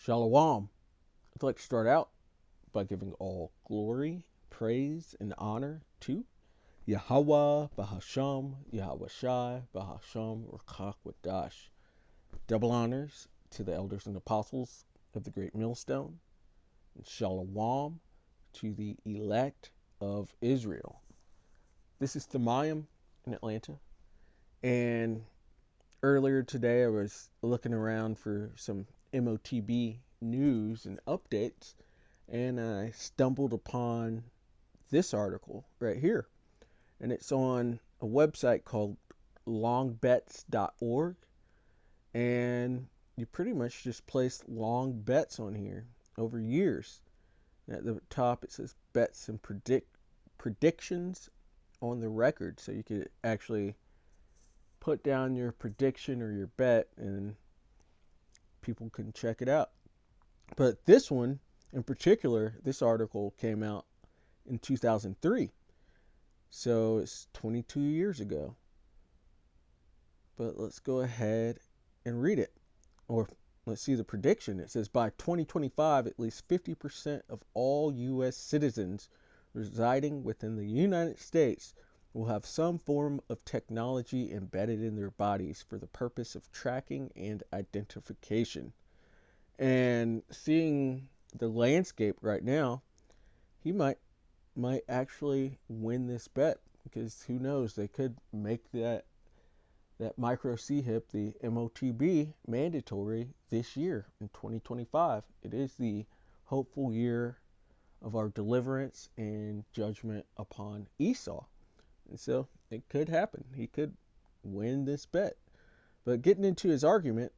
Shalom. I'd like to start out by giving all glory, praise, and honor to Yahweh, Bahasham, Yahweh Shai, Bahasham, Rakak Wadash. Double honors to the elders and apostles of the Great Millstone, and Shalom to the elect of Israel. This is Thamayim in Atlanta, and earlier today I was looking around for some MOTB news and updates, and I stumbled upon this article right here. And it's on a website called longbets.org. And you pretty much just place long bets on here over years. And at the top it says bets and predictions on the record. So you could actually put down your prediction or your bet and people can check it out. But this one in particular, this article came out in 2003. So it's 22 years ago. But let's go ahead and read it. Or let's see the prediction. It says by 2025, at least 50% of all U.S. citizens residing within the United States will have some form of technology embedded in their bodies for the purpose of tracking and identification. And seeing the landscape right now, he might actually win this bet, because who knows, they could make that micro C-HIP, the MOTB, mandatory this year in 2025. It is the hopeful year of our deliverance and judgment upon Esau. And so it could happen. He could win this bet. But getting into his argument,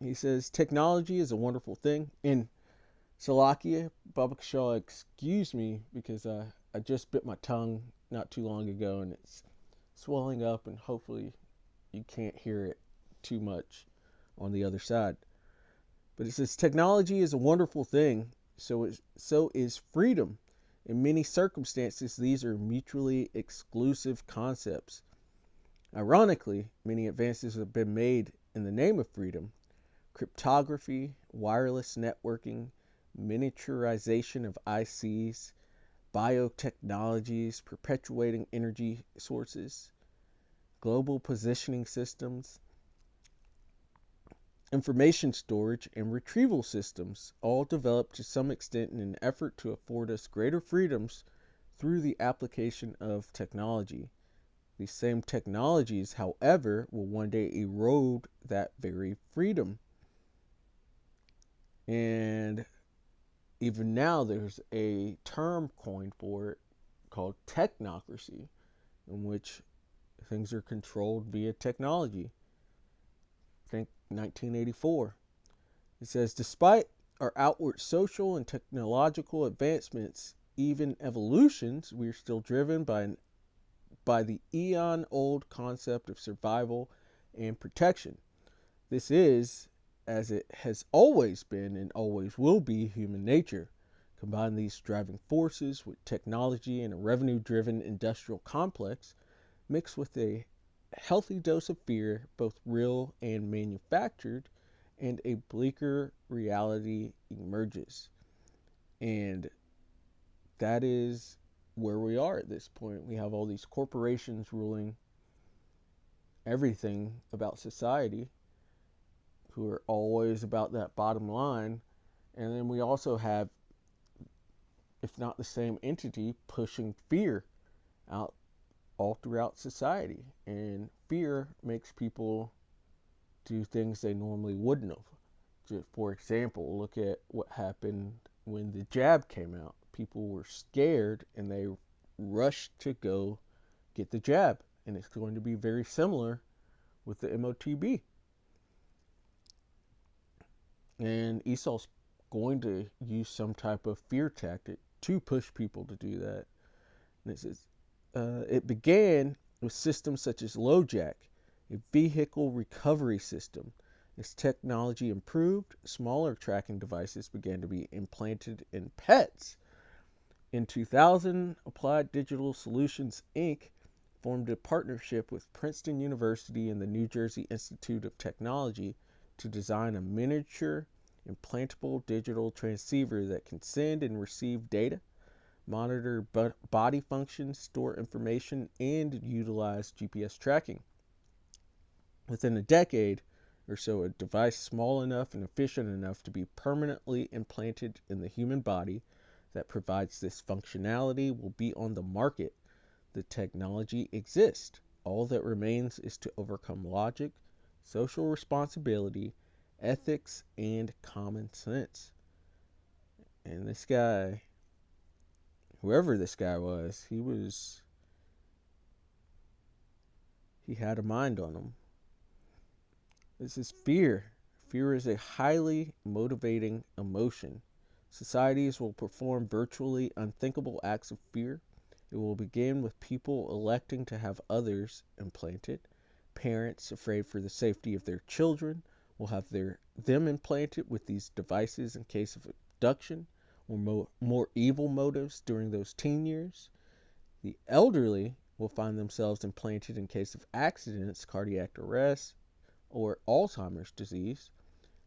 he says technology is a wonderful thing. And Salakia, Baba Kashaw, excuse me, because I just bit my tongue not too long ago and it's swelling up, and hopefully you can't hear it too much on the other side. But it says technology is a wonderful thing, so is freedom. In many circumstances, these are mutually exclusive concepts. Ironically, many advances have been made in the name of freedom. Cryptography, wireless networking, miniaturization of ICs, biotechnologies, perpetuating energy sources, global positioning systems, information storage, and retrieval systems, all developed to some extent in an effort to afford us greater freedoms through the application of technology. These same technologies, however, will one day erode that very freedom. And even now there's a term coined for it called technocracy, in which things are controlled via technology. Think 1984. It says, despite our outward social and technological advancements, even evolutions, we are still driven by the eon-old concept of survival and protection. This is, as it has always been and always will be, human nature. Combine these driving forces with technology and a revenue-driven industrial complex, mixed with a healthy dose of fear, both real and manufactured, and a bleaker reality emerges. And that is where we are at this point. We have all these corporations ruling everything about society, who are always about that bottom line. And then we also have, if not the same entity, pushing fear out all throughout society. And fear makes people do things they normally wouldn't have. For example, look at what happened when the jab came out. People were scared and they rushed to go get the jab. And it's going to be very similar with the MOTB. And Esau's going to use some type of fear tactic to push people to do that. And it says, it began with systems such as LoJack, a vehicle recovery system. As technology improved, smaller tracking devices began to be implanted in pets. In 2000, Applied Digital Solutions, Inc. formed a partnership with Princeton University and the New Jersey Institute of Technology to design a miniature implantable digital transceiver that can send and receive data, monitor body functions, store information, and utilize GPS tracking. Within a decade or so, a device small enough and efficient enough to be permanently implanted in the human body that provides this functionality will be on the market. The technology exists. All that remains is to overcome logic, social responsibility, ethics, and common sense. And this guy, whoever this guy was, he had a mind on him. This is fear. Fear is a highly motivating emotion. Societies will perform virtually unthinkable acts of fear. It will begin with people electing to have others implanted. Parents afraid for the safety of their children will have them implanted with these devices in case of abduction or more evil motives during those teen years. The elderly will find themselves implanted in case of accidents, cardiac arrest, or Alzheimer's disease.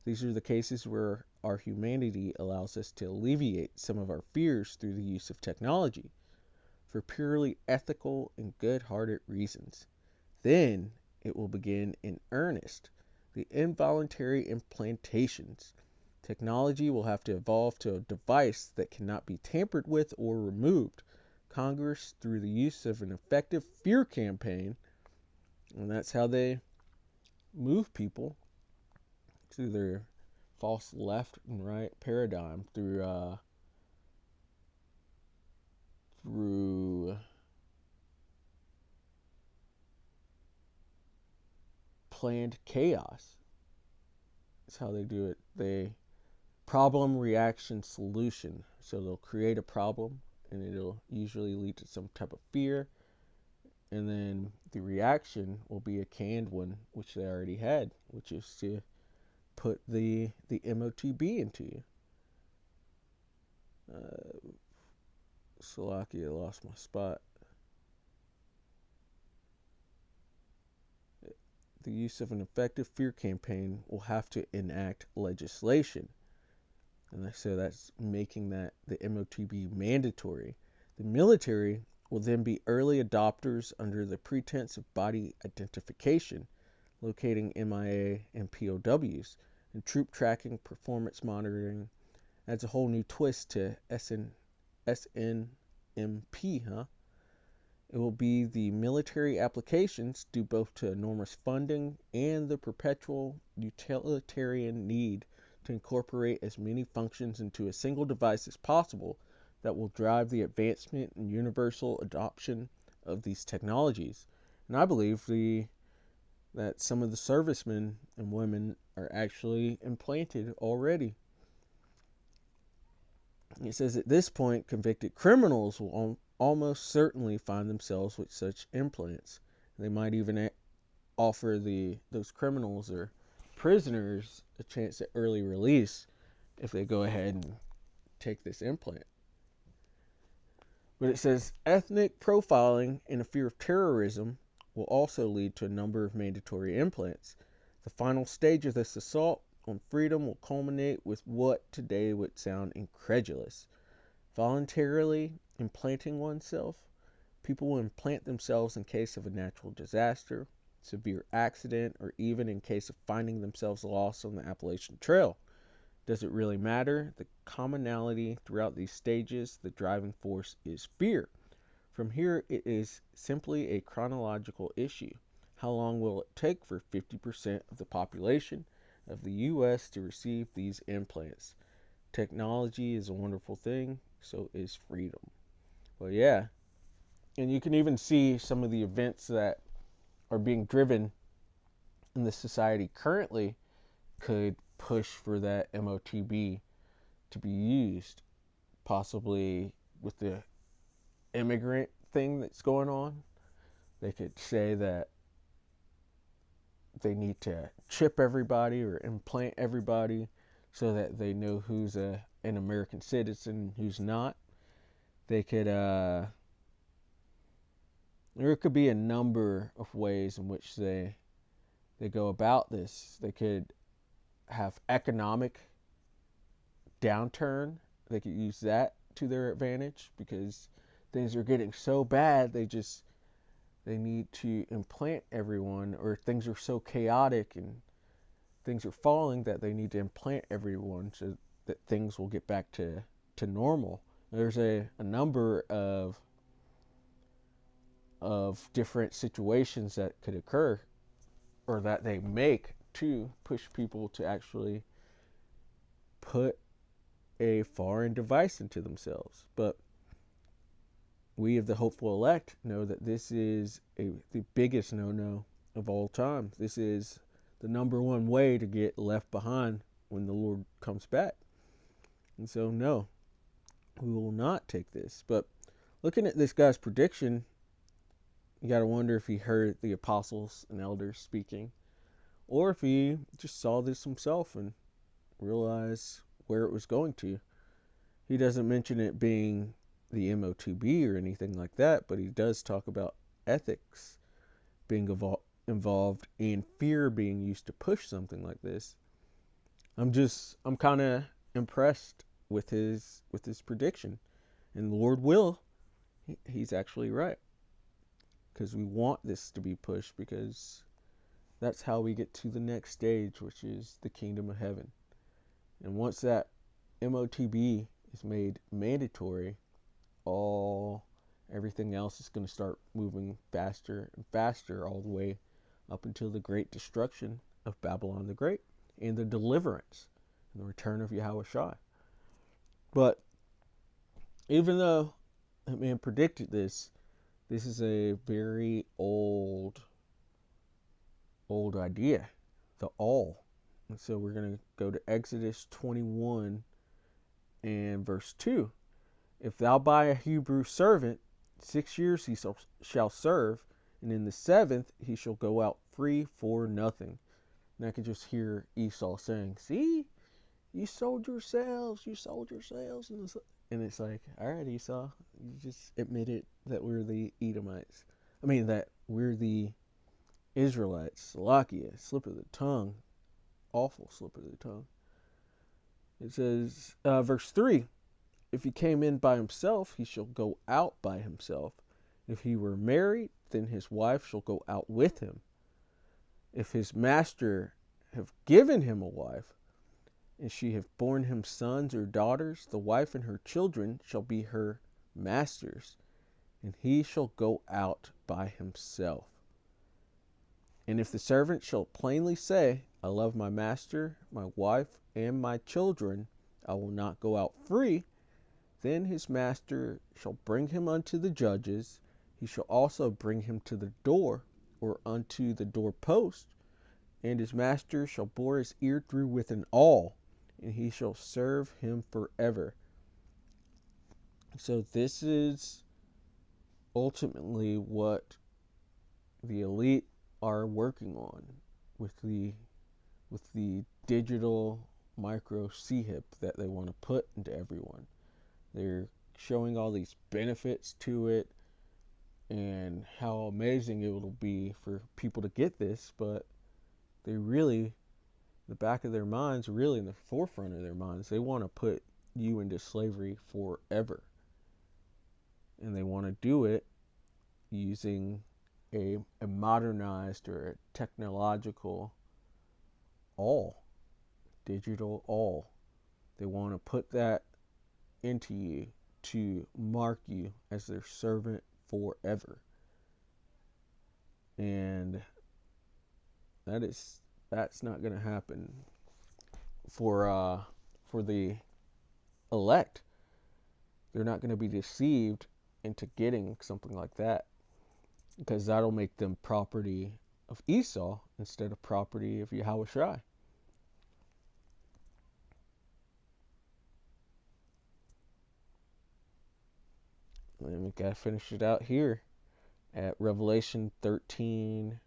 These are the cases where our humanity allows us to alleviate some of our fears through the use of technology for purely ethical and good-hearted reasons. Then it will begin in earnest. The involuntary implantations. Technology will have to evolve to a device that cannot be tampered with or removed. Congress, through the use of an effective fear campaign, and that's how they move people to their false left and right paradigm through planned chaos. That's how they do it. They problem, reaction, solution. So they'll create a problem and it'll usually lead to some type of fear. And then the reaction will be a canned one, which they already had, which is to put the MOTB into you. Slovakia, lost my spot. The use of an effective fear campaign will have to enact legislation. And so that's making that the MOTB mandatory. The military will then be early adopters under the pretense of body identification, locating MIA and POWs, and troop tracking, performance monitoring. Adds a whole new twist to SNMP, It will be the military applications due both to enormous funding and the perpetual utilitarian need to incorporate as many functions into a single device as possible that will drive the advancement and universal adoption of these technologies. And I believe that some of the servicemen and women are actually implanted already. It says at this point, convicted criminals will almost certainly find themselves with such implants. They might even offer those criminals or prisoners a chance at early release if they go ahead and take this implant. But it says ethnic profiling and a fear of terrorism will also lead to a number of mandatory implants. The final stage of this assault on freedom will culminate with what today would sound incredulous. Voluntarily implanting oneself. People will implant themselves in case of a natural disaster, severe accident, or even in case of finding themselves lost on the Appalachian Trail. Does it really matter? The commonality throughout these stages, the driving force is fear. From here, it is simply a chronological issue. How long will it take for 50% of the population of the U.S. to receive these implants? Technology is a wonderful thing, so is freedom. Well, yeah. And you can even see some of the events that are being driven in the society currently could push for that MOTB to be used, possibly with the immigrant thing that's going on. They could say that they need to chip everybody or implant everybody so that they know who's an American citizen and who's not. They could, there could be a number of ways in which they go about this. They could have economic downturn, they could use that to their advantage because things are getting so bad. They need to implant everyone, or things are so chaotic and things are falling that they need to implant everyone so that things will get back to normal. There's a number of different situations that could occur or that they make to push people to actually put a foreign device into themselves. But we of the hopeful elect know that this is the biggest no-no of all time. This is the number one way to get left behind when the Lord comes back. And so, no, we will not take this. But looking at this guy's prediction, you got to wonder if he heard the apostles and elders speaking, or if he just saw this himself and realized where it was going to. He doesn't mention it being the MOTB or anything like that, but he does talk about ethics being involved and fear being used to push something like this. I'm kind of impressed with his prediction, and the Lord will. He's actually right, because we want this to be pushed, because that's how we get to the next stage, which is the kingdom of heaven. And once that MOTB is made mandatory, everything else is going to start moving faster and faster, all the way up until the great destruction of Babylon the Great and the deliverance and the return of Yahushua. But even though that man predicted this is a very old idea, the all. And so we're going to go to Exodus 21 and verse 2. If thou buy a Hebrew servant, 6 years he shall serve, and in the 7th he shall go out free for nothing. And I could just hear Esau saying, see, you sold yourselves. And it's like, all right, Esau, you just admitted that we're the Edomites. That we're the Israelites. Salakia, slip of the tongue. Awful slip of the tongue. It says, verse 3, if he came in by himself, he shall go out by himself. If he were married, then his wife shall go out with him. If his master have given him a wife, and she have borne him sons or daughters, the wife and her children shall be her master's, and he shall go out by himself. And if the servant shall plainly say, I love my master, my wife, and my children, I will not go out free, then his master shall bring him unto the judges. He shall also bring him to the door, or unto the doorpost, and his master shall bore his ear through with an awl, and he shall serve him forever. So this is ultimately what the elite are working on with the digital micro C-hip that they want to put into everyone. They're showing all these benefits to it and how amazing it will be for people to get this, but they really, the back of their minds, really in the forefront of their minds, they want to put you into slavery forever. And they want to do it using a modernized or a technological digital all. They want to put that into you to mark you as their servant forever. And that's not going to happen for the elect. They're not going to be deceived into getting something like that, because that'll make them property of Esau instead of property of Yahushua. And we gotta finish it out here at Revelation 13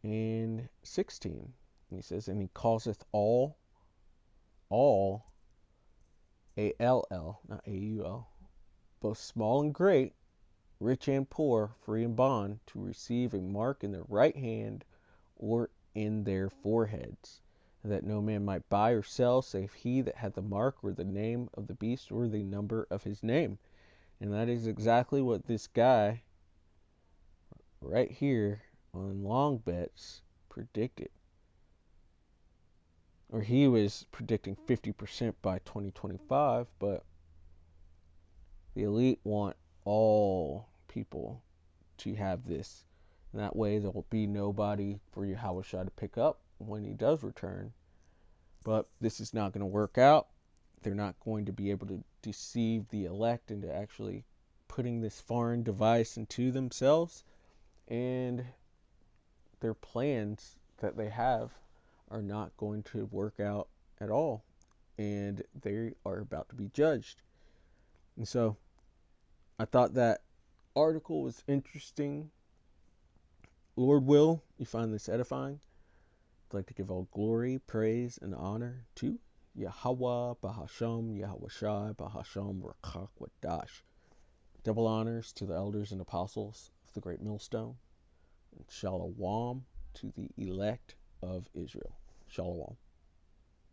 and 16. And he says, and he causeth all, A-L-L, not A-U-L, both small and great, rich and poor, free and bond, to receive a mark in their right hand or in their foreheads, that no man might buy or sell save he that had the mark or the name of the beast or the number of his name. And that is exactly what this guy right here on long bets predicted. Or he was predicting 50% by 2025, but the elite want all people to have this. And that way there will be nobody for Yahushua to pick up when he does return. But this is not going to work out. They're not going to be able to deceive the elect into actually putting this foreign device into themselves. And their plans that they have are not going to work out at all. And they are about to be judged. And so I thought that article was interesting. Lord will, you find this edifying. I'd like to give all glory, praise, and honor to Yahweh, Bahasham, Yahushai, Bahasham, Rakak, Wadash. Double honors to the elders and apostles of the great millstone. And shalom to the elect of Israel. Shalom.